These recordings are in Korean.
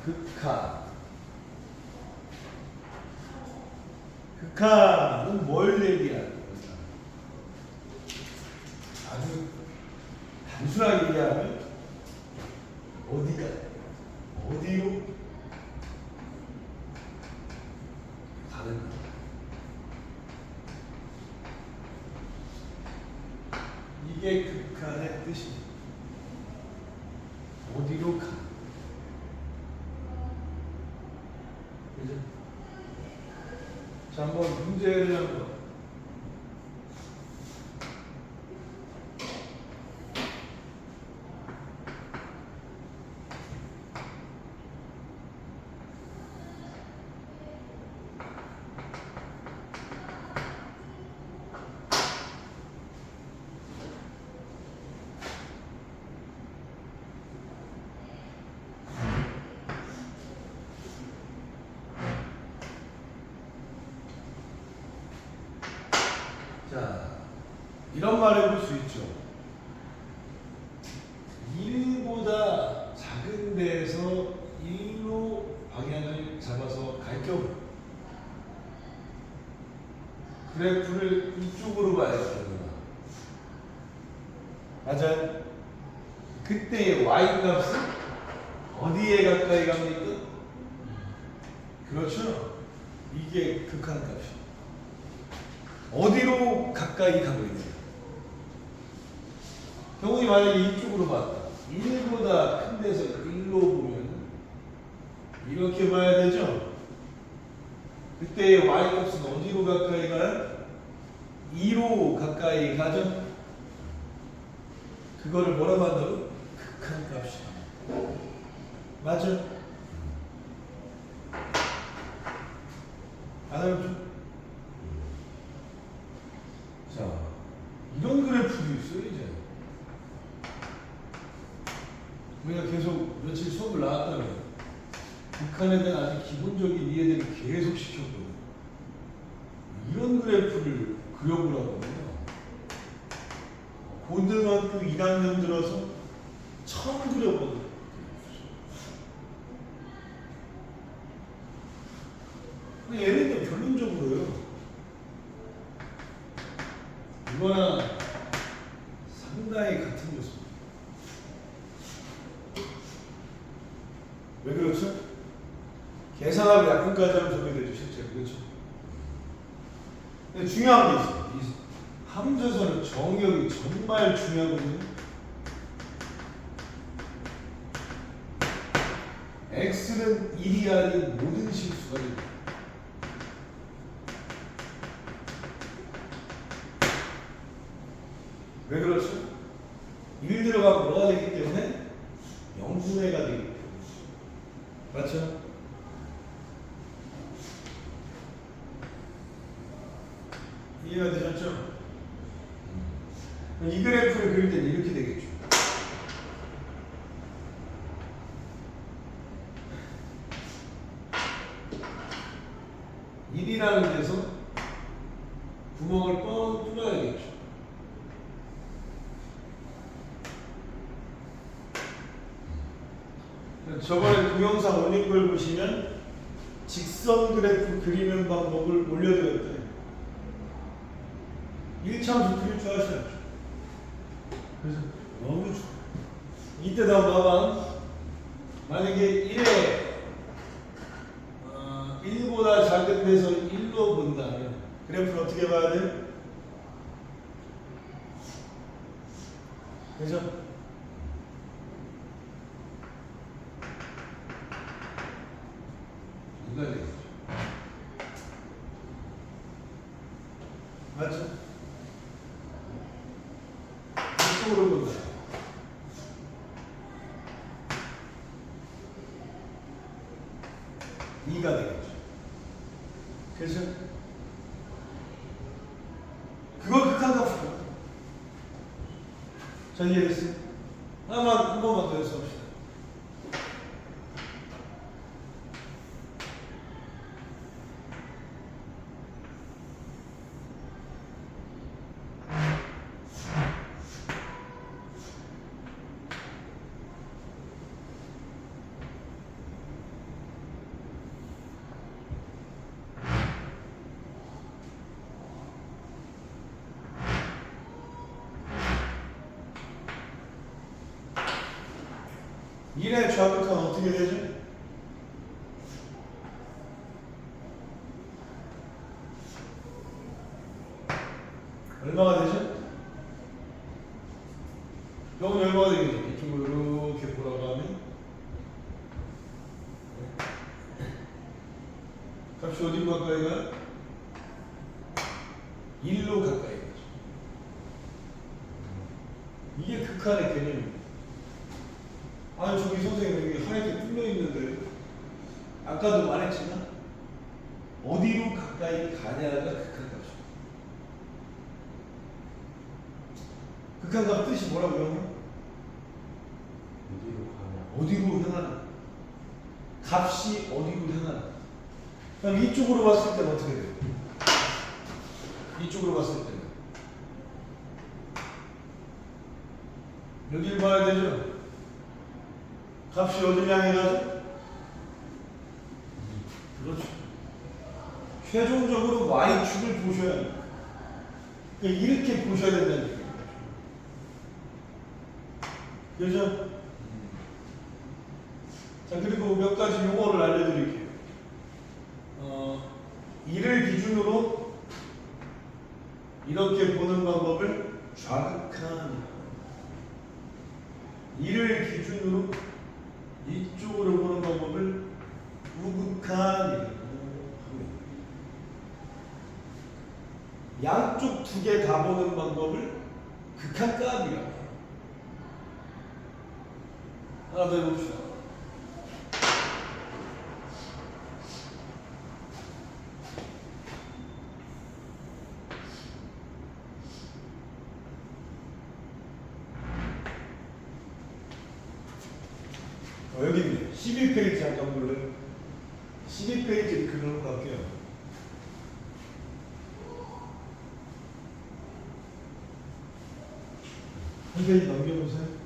극한. 극한은 뭘 얘기하는 거야? 아주 단순하게 얘기하면 어디가, 어디로 가는 거야. 이게 극한의 뜻입니다. 어디로 가? 그죠? 자, 한번 문제를 한번. 자, 이런 말 해볼 수 있죠. 1보다 작은 데에서 1로 방향을 잡아서 갈 경우 그래프를 이쪽으로 봐야 되는구나. 맞아요? 그때의 y-값은 어디에 가까이 갑니까? 그렇죠? 이게 극한값이에요. 어디로 가까이 가고 있느냐. 경훈이 만약에 이쪽으로 봤다. 1보다 큰 데서 1로 보면 이렇게 봐야 되죠? 그때의 y값은 어디로 가까이 가요? 2로 가까이 가죠? 그거를 뭐라고 한다고? 극한값이야. 맞죠? 알아요? 자, 이런 그래프도 있어요, 이제. 우리가 계속 며칠 수업을 나왔다면 극한에 대한 아주 기본적인 이해들을 계속 시켰거든요. 이런 그래프를 그려보라고 하면 고등학교 1학년 들어서 처음 그려보는 근데 얘네들 결론적으로요. 이거랑 상당히 같은 요소입니다. 왜 그렇죠? 계산하고 약분까지 하면 저게 되죠, 실제로. 그렇죠? 근데 중요한 게 있어요. 이 함수에서는 정의역이 정말 중요하거든요. x는 1이 아닌 모든 실수가 됩니다. 왜 그렇죠? 1 들어가면 뭐가 되기 때문에 0분의 1가 되기 때문에. 맞죠? 이해가 되셨죠? 이 그래프를 그릴 때는 이렇게 되겠죠. 일이라는 데서 구멍을 뻥 뚫어야겠죠. 저번에 동영상 올린 걸 보시면 직선 그래프 그리는 방법을 올려드렸더니 1참수 그릴 줄 아시죠? 그래서 너무 좋아. 이때도 한번 봐봐. 만약에 1에 1보다 작은 데서 1로 본다면 그래프를 어떻게 봐야 돼? 그죠? 누가 되겠죠? 맞죠? 이쪽으로 본다. 이가 되겠죠. 그렇죠? 그걸 극한값이에요. 전 이해됐어요? 한 번만 더 연습합시다. 1의 좌극한 어떻게 되죠? 얼마가 되죠? 요건 얼마가 되겠죠? 이쪽으로 이렇게 보라고 하면 값이 어디로 가까이 가요? 1로 가까이 가죠. 이게 극한의 개념입니다. 아니 저기 선생님 여기 하얗게 뚫려 있는데 아까도 말했지만 어디로 가까이 가냐가 극한값이에요. 극한값 뜻이 뭐라고요? 어디로 향하나? 값이 어디로 향하나? 그럼 이쪽으로 봤을 때는 어떻게 돼요? 이쪽으로 봤을 때는 여기를 봐야 되죠? 값이 어디를 향해 가죠? 그렇죠. 최종적으로 y축을 보셔야 해요. 그러니까 이렇게 보셔야 된다는 얘기예요. 그렇죠? 자, 그리고 몇 가지 용어를 알려드릴게요. 이를 기준으로 이렇게 보는 방법을 좌극한, 이를 기준으로 이쪽으로 보는 방법을 우극한, 양쪽 두 개 다 보는 방법을 극한값이라고 해요. 하나 더 해봅시다. 여기 12페이지 잠깐 볼래요? 12페이지 그려놓고 갈게요. 한 페이지 넘겨보세요.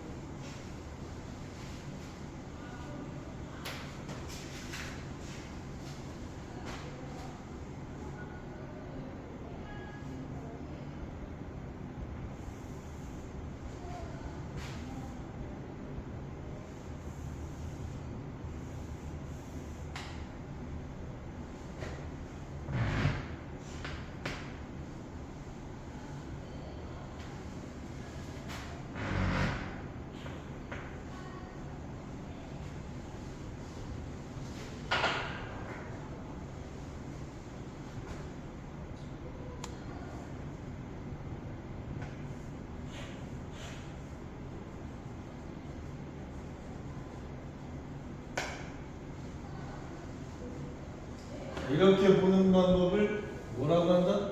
이렇게 보는 방법을 뭐라고 한다?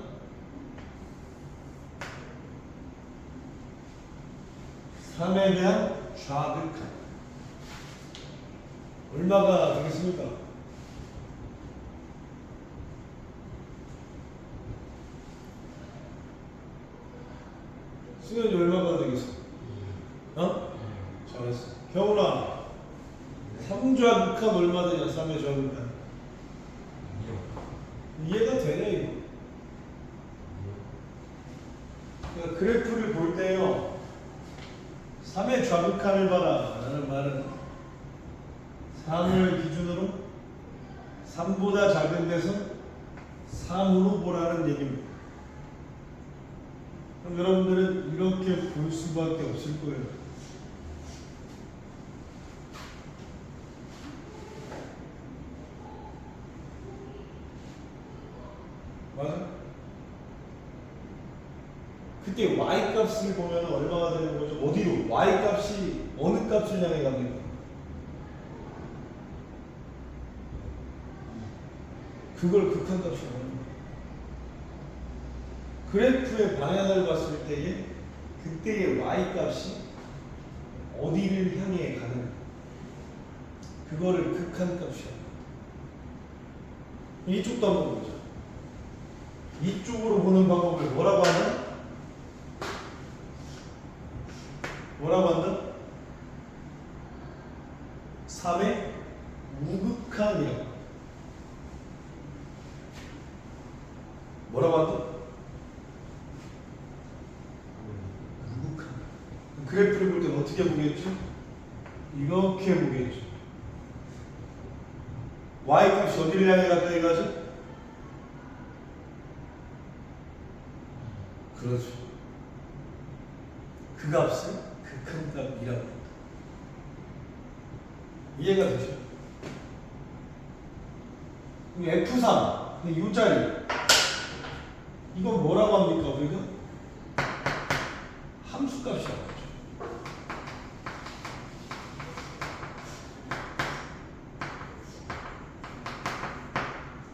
삼에 대한 좌극한. 얼마가 되겠습니까? 수현이 얼마가 되겠어? 어? 잘했어. 경훈아, 3좌극한 얼마 되냐? 3의 좌극한. 이해가 되냐 이거? 그러니까 그래프를 볼 때요, 3의 좌극한을 봐라 라는 말은 3을 기준으로 3보다 작은 데서 3으로 보라는 얘기입니다. 그럼 여러분들은 이렇게 볼 수밖에 없을 거예요. 맞아? 그때 y 값을 보면 얼마가 되는 거죠? 어디로? y 값이 어느 값을 향해 갑니까? 그걸 극한값이라고 합니다. 그래프의 방향을 봤을 때에 그때의 y 값이 어디를 향해 가는, 그거를 극한값이라고 합니다. 이쪽도 한번 보자. 이쪽으로 보는 방법을 뭐라고 하냐? 뭐라고 한다? 3의 우극한이라고. 뭐라고 한다? 우극한. 그래프를 볼 때는 어떻게 보겠죠? 이렇게 보겠죠. y값이 어디를 향해 가까이 가죠? 그렇죠. 그 값을 극한값이라고 합니다. 이해가 되죠? 그럼 F3, 근데 이 자리 이건 뭐라고 합니까? 우리가 함수값이라고 하죠.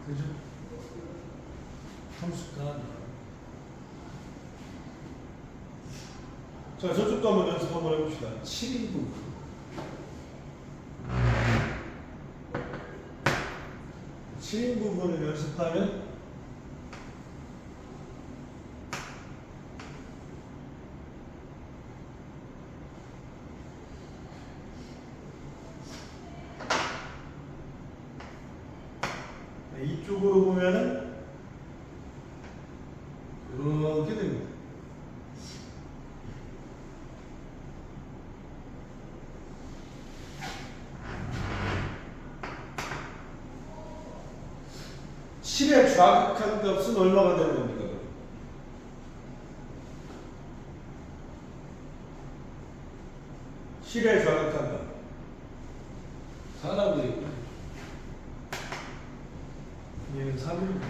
그죠? 함수값. 자, 저쪽도 한번 연습 한번 해봅시다. 7인분. 부분을 연습하면 이쪽으로 보면은 이렇게 됩니다. 의 좌극한 값은 얼마가 되는 겁니까? 7의 좌극한 값. 사람들이 얘는 3일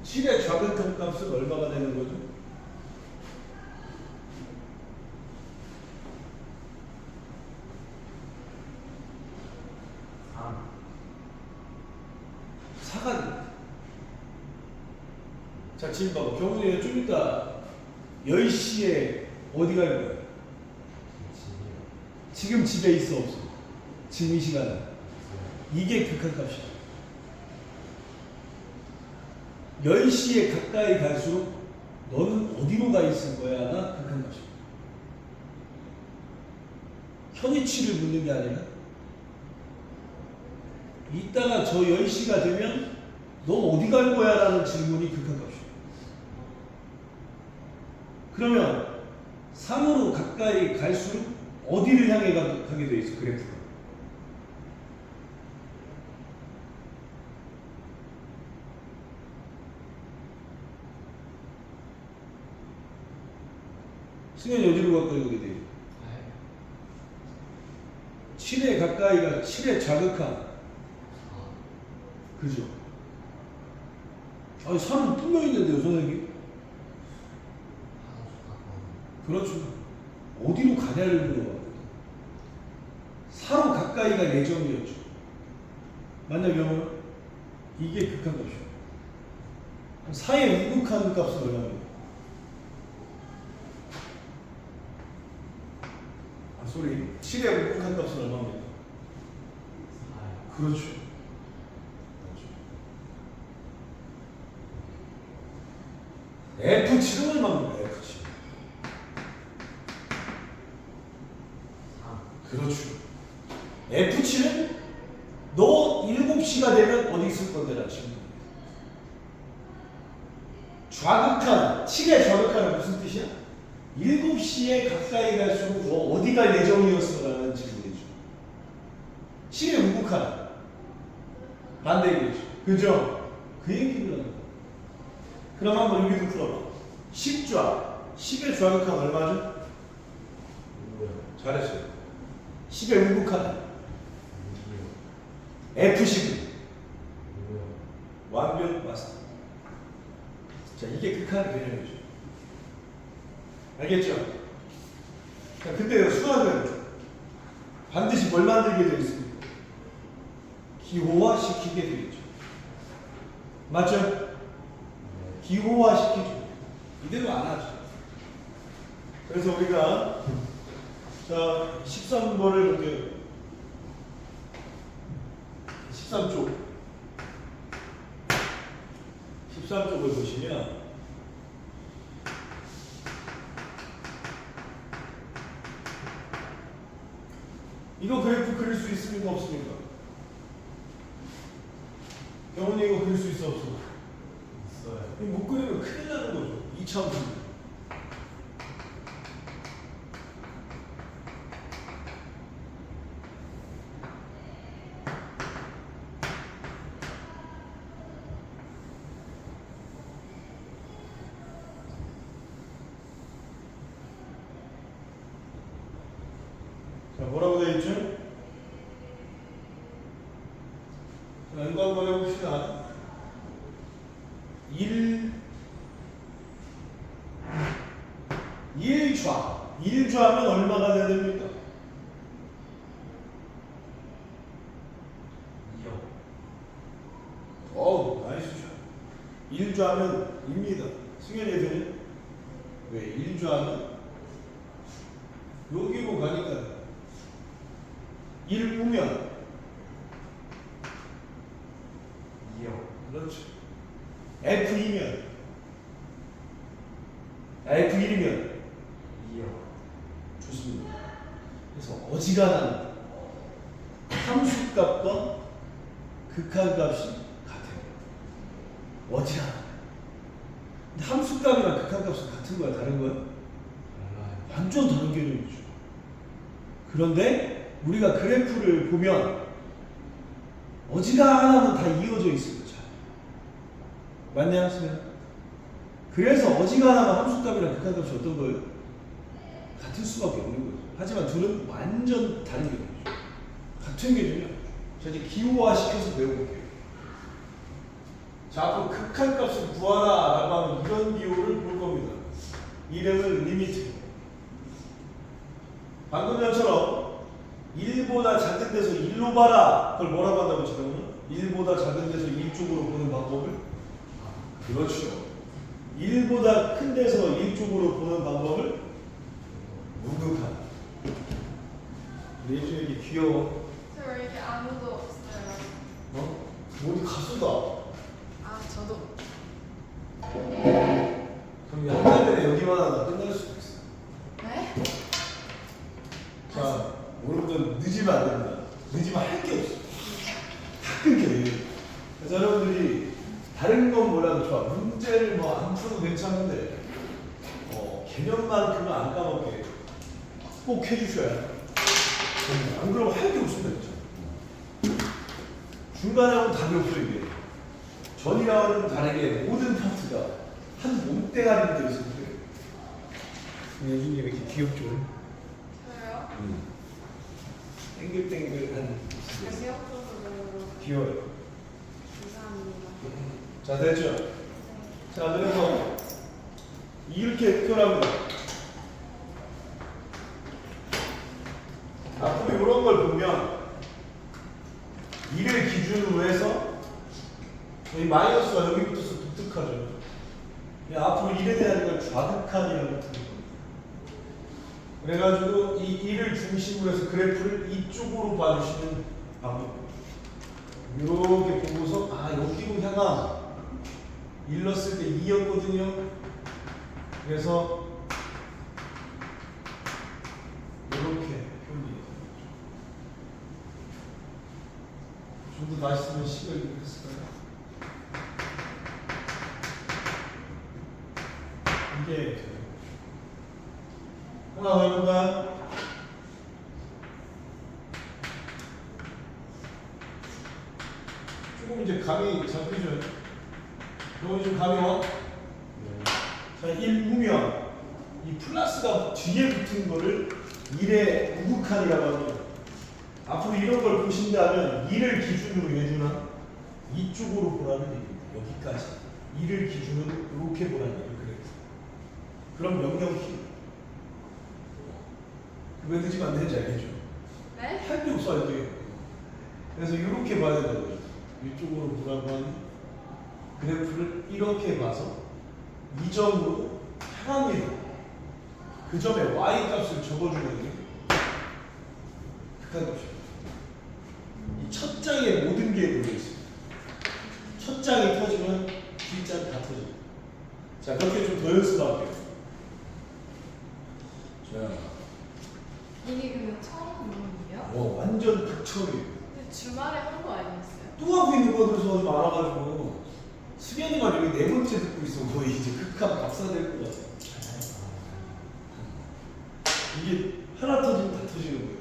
7의 좌극한 값은 얼마가 되는 거죠? 자, 지금 봐봐. 경훈이가 좀 이따 10시에 어디 갈 거야? 지금 집에 있어, 없어? 지금 이 시간에. 이게 극한값이야. 10시에 가까이 갈수록 너는 어디로 가 있을 거야가 극한값이야. 현위치를 묻는 게 아니라 이따가 저 10시가 되면 너 어디 갈 거야? 라는 질문이 극한값이야. 그러면 3으로 가까이 갈수록 어디를 향해 가게 돼 있어, 그래프가? 승현이 어디로 가까이 가게 돼? 7에 가까이가 7의 좌극한. 그죠? 아니, 3은 뚫려 있는데요, 선생님? 그렇죠. 어디로 가냐를 물어봤거든. 4로 가까이가 예정이었죠. 만약 경우는 이게 극한값이요. 4의 우극한 값은 얼마입니까? 소리. 7의 우극한 값은 얼마입니까? 그렇죠. F7은 얼마입니까? F7. 그렇죠. F7은 너 7시가 되면 어디 있을 건데, 나 지금. 좌극한, 7의 좌극한은 무슨 뜻이야? 7시에 가까이 갈수록 너 어디 갈 예정이었어? 라는 질문이죠. 7의 우극한. 반대 얘기죠. 그죠? 그 얘기를 하는 거야. 그럼 한번 여기도 풀어봐. 10좌. 10의 좌극한 얼마죠? 잘했어요. 10의 우극한 F10 완벽 마스터. 자, 이게 극한의 개념이죠. 알겠죠? 자, 근데요, 수학은 반드시 뭘 만들게 되어 있습니까? 기호화시키게 되어 있죠. 맞죠? 기호화시키죠. 이대로 안 하죠. 그래서 우리가 자, 13번을 볼게요. 13쪽. 13쪽을 보시면 이거 그래프 그릴 수 있습니까? 없습니까? 경훈이 이거 그릴 수 있어? 없어? 있어요. 못 그리면 큰일 나는 거죠. 2차원입니다. 자, 뭐라고 되어 있죠? 자, 이거 한번 해봅시다. 1좌. 1좌면 얼마가 돼야 됩니까? 2요. 어우, 나이스 샷. 1좌면 입니다. 승현이 되니? 왜 1좌면? 여기로 가니까 1우면 2요. 그렇죠. F2면 F1이면 2요. 좋습니다. 그래서 어지간한 함수값과 극한값이 같아요. 어지간한. 근데 함수값이랑 극한값은 같은 거야, 다른 거야? 달라요. 완전 다른 개념이죠. 그런데 우리가 그래프를 보면 어지간하면 다 이어져 있어요. 잘. 맞냐, 선생님? 그래서 어지간하면 함수값이랑 극한값이 어떤 거예요? 같을 수밖에 없는 거죠. 하지만 둘은 완전 다른 개념이죠. 같은 개념이야. 자, 이제 기호화 시켜서 배워볼게요. 자, 앞으로 극한값을 구하라 라고 하면 이런 기호를 볼 겁니다. 이름은 리미트. 방금 전처럼 1보다 작은 데서 1로 봐라. 그걸 뭐라고 한다고 저는? 1보다 작은 데서 1쪽으로 보는 방법을? 그렇죠. 1보다 큰 데서 1쪽으로 보는 방법을 무극한. 우리 애들이 귀여워. 저 왜 이렇게 아무도 없어요? 어? 어디 가수다. 아 저도. 그럼 한 달 내내 여기만 하다 끝날 수도 있어. 네? 자, 여러분들 늦으면 안 됩니다. 늦으면 할 게 없어. 다 끊겨요. 그래서 여러분들이 다른 건 몰라도 좋아. 문제를 뭐 안 풀어도 괜찮은데 개념만큼은 안 까먹게 꼭 해주셔야 돼요. 안 그러면 할 게 없습니다. 진짜. 중간에 하면 답이 없어 이게. 전이랑은 다르게 모든 파트가 한 몸대가리로 되어 있어요. 예준이 왜 이렇게 귀엽죠? 저요? 땡글땡글한 강력으로 귀여워요. 감사합니다. 자, 됐죠? 자, 그래서 이렇게 표현합니다. 앞으로 이런 걸 보면 2를 기준으로 해서 이 마이너스가 여기부터서 독특하죠. 앞으로 1에 대한 걸 좌극한이라고 부릅니다. 그래가지고 이 1을 중심으로 해서 그래프를 이쪽으로 봐주시는 방법. 이렇게 보고서 여기로 향함. 1 넣었을 때 2였거든요. 그래서 이렇게 표현이 좀 더 맛있으면 식을 했을까요? 이게 하나 더 해볼까요? 조금 이제 감이 잡히죠? 조금 좀 감이 와? 자, 1우면 이 플러스가 뒤에 붙은 거를 1의 우극한이라고 합니다. 앞으로 이런 걸 보신다면 1을 기준으로 해주나 이쪽으로 보라는 얘기입니다. 여기까지 1을 기준으로 이렇게 보라는 얘기예요. 그럼 명령 키. 왜 늦으면 안 되는지 알겠죠? 네? 할 게 없어 이게. 그래서 이렇게 봐야 된다고요. 이쪽으로 보라고 하는 그래프를 이렇게 봐서 이 점으로 향합니다. 그 점에 y 값을 적어주는 게 극한값이에요. 이 첫 장에 모든 게 들어있어요. 첫 장이 터지면 뒷장 다 터져요. 자, 그렇게 좀 더 연습할게요. 자, 이게 근데 처음 부분이에요? 완전 극처리예요. 근데 주말에 한 거 아니었어요? 또 하고 있는 거들 좀 알아가지고 수현이가 여기 네 번째 듣고 있어. 거의 이제 극한 박사 될 것 같아. 이게 하나 터지면 다 터지는 거예요.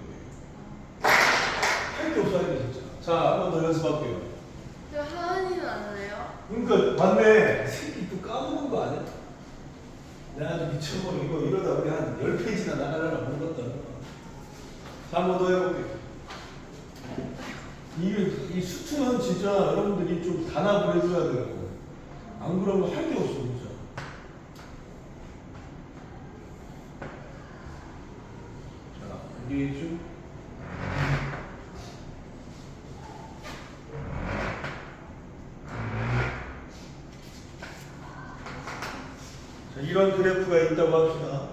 할 게 없어, 할 게 진짜. 자, 한 번 더 연습할게요. 저 하은이는 안 해요? 그러니까 맞네. 새끼 또 까먹은 거 아니야? 내가 아주 미쳐버려. 이거 이러다 우리 한 10페이지나 나가려나 모르겠다. 자, 한 번 더 해볼게요. 이 수트는 진짜 여러분들이 좀 단합을 해줘야 돼요. 안 그러면 할 게 없어, 진짜. 자, 이게 좀. 자, 이런 그래프가 있다고 합시다.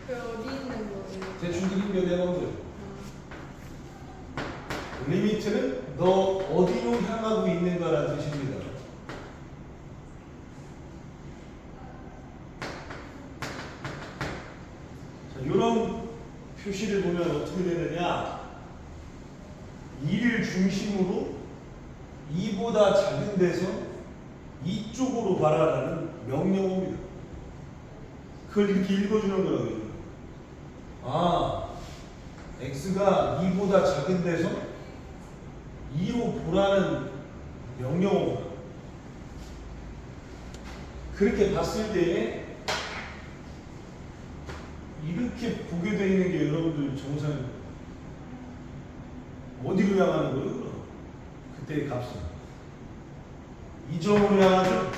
그 어디 있는 거예요? 대충 그림표 내보면 돼요. 리미트는 너 어디로 향하고 있는가라는 뜻입니다. 자, 이런 표시를 보면 어떻게 되느냐? 2를 중심으로 2보다 작은 데서 이쪽으로 가라라는 명령어입니다. 그걸 이렇게 읽어주는 거라고요. 아, x가 2보다 작은 데서 2로 보라는 명령어입니다. 그렇게 봤을 때에 이렇게 보게 되어 있는 게 여러분들 정상입니다. 어디로 향하는 거예요? 그럼? 그때의 값은 이 점으로 향하죠?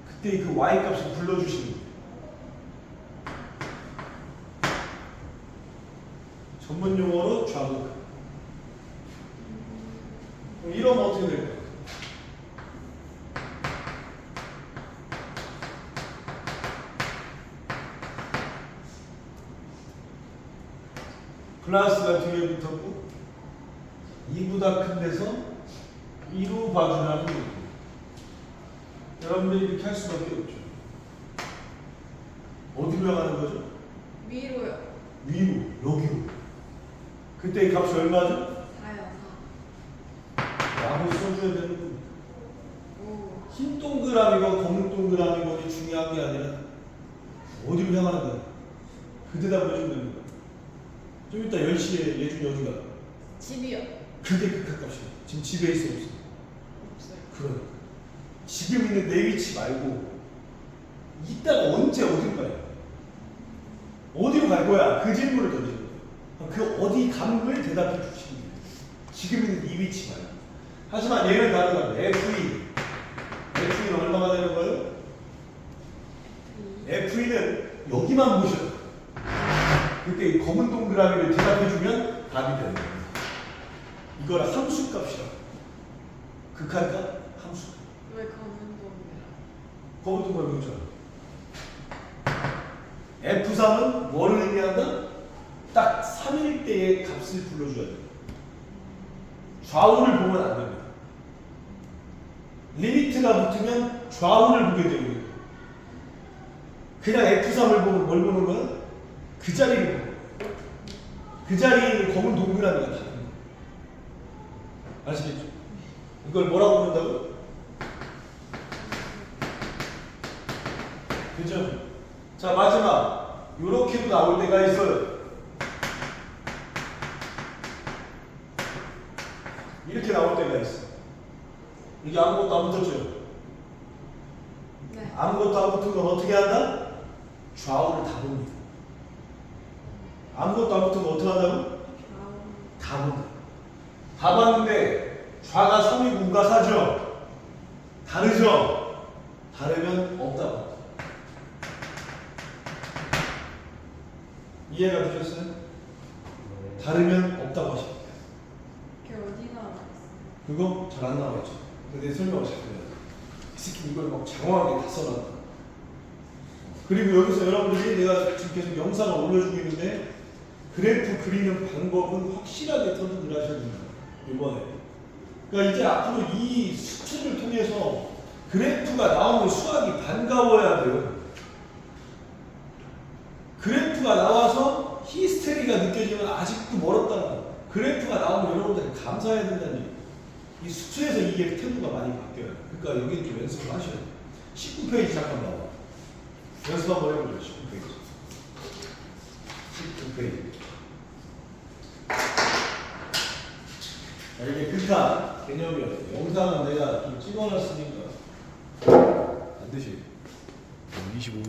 그때 그 y 값을 불러주시는 거예요. 전문 용어로 좌극. 이러면 어떻게 될까요? 플러스가 뒤에 붙었고 2보다 큰 데서 2로 봐주라는 거예요. 여러분들이 이렇게 할 수밖에 없죠. 어디로 향하는 거죠? 위로요. 위로, 여기로. 그때 이 값이 얼마죠? 4요, 라고 써줘야 되는 겁니다. 4. 오. 흰 동그라미가 검은 동그라미가 중요한 게 아니라 어디로 향하는 거야? 그 대답을 해주면 되는 거야. 좀 이따 10시에 예준이 어디가? 집이요. 그게 극한값이야. 지금 집에 있어 없어? 없어요. 그러니까 지금 있는 내 위치 말고 이따가 언제 어디로 가요? 어디로 갈 거야? 그 질문을 던지는 거예요. 그 어디 감을 대답해 주시는 거예요. 지금 있는 이 위치 말고. 하지만 얘는 다르다. FE는 얼마가 되는 거예요? FE는 여기만 보셔요. 그때 이 검은 동그라미를 대답해주면 답이 되는 거예요. 이걸 함수값이라고. 극한값? 함수. 왜 검은 동이야? 검은 동그라미 있잖아. F3은 뭐를 의미한다? 딱 3일 때의 값을 불러줘야 돼요. 좌우를 보면 안 됩니다. 리미트가 붙으면 좌우를 보게 되는 거예요. 그냥 F3을 보면 뭘 보는 거야? 그 자리를 보는 거예요. 그 자리에 있는 검은 동그라미가 다른 거예요. 아시겠죠? 이걸 뭐라고 부른다고? 그죠? 자, 마지막. 요렇게도 나올 때가 있어요. 이렇게 나올 때가 있어. 이게 아무것도 안 붙었죠? 네. 아무것도 안 붙은 건 어떻게 한다? 좌우를 다 봅니다. 아무것도 안 붙은 건 어떻게 한다고? 다 본다. 다 봤는데 좌가 3이고 우가 4죠? 다르죠? 다르면 없다고. 이해가 되셨어요? 다르면 없다고 하십니다. 그게 어디 나와 있어요? 그거 잘 안 나와있죠. 근데 설명을 잘 드려요. 이 새끼 이걸 막 장황하게 다 써놨다. 그리고 여기서 여러분들이 내가 지금 계속 영상을 올려주고 있는데 그래프 그리는 방법은 확실하게 터득을 하셔야 됩니다. 이번에. 그러니까 이제 앞으로 이 수치를 통해서 그래프가 나오면 수학이 반가워야 돼요. 그래프가 나와서 히스테리가 느껴지면 아직도 멀었다는 거. 그래프가 나오면 여러분들이 감사해야 된다는 얘기. 이 수치에서 이게 태도가 많이 바뀌어요. 그러니까 여기 좀 연습을 하셔야 돼요. 19페이지 잠깐 나와. 연습 한번 해보죠. 19페이지. 19페이지. 자, 이게 극한 개념이었어요. 영상은 내가 좀 찍어놨으니까 반드시 25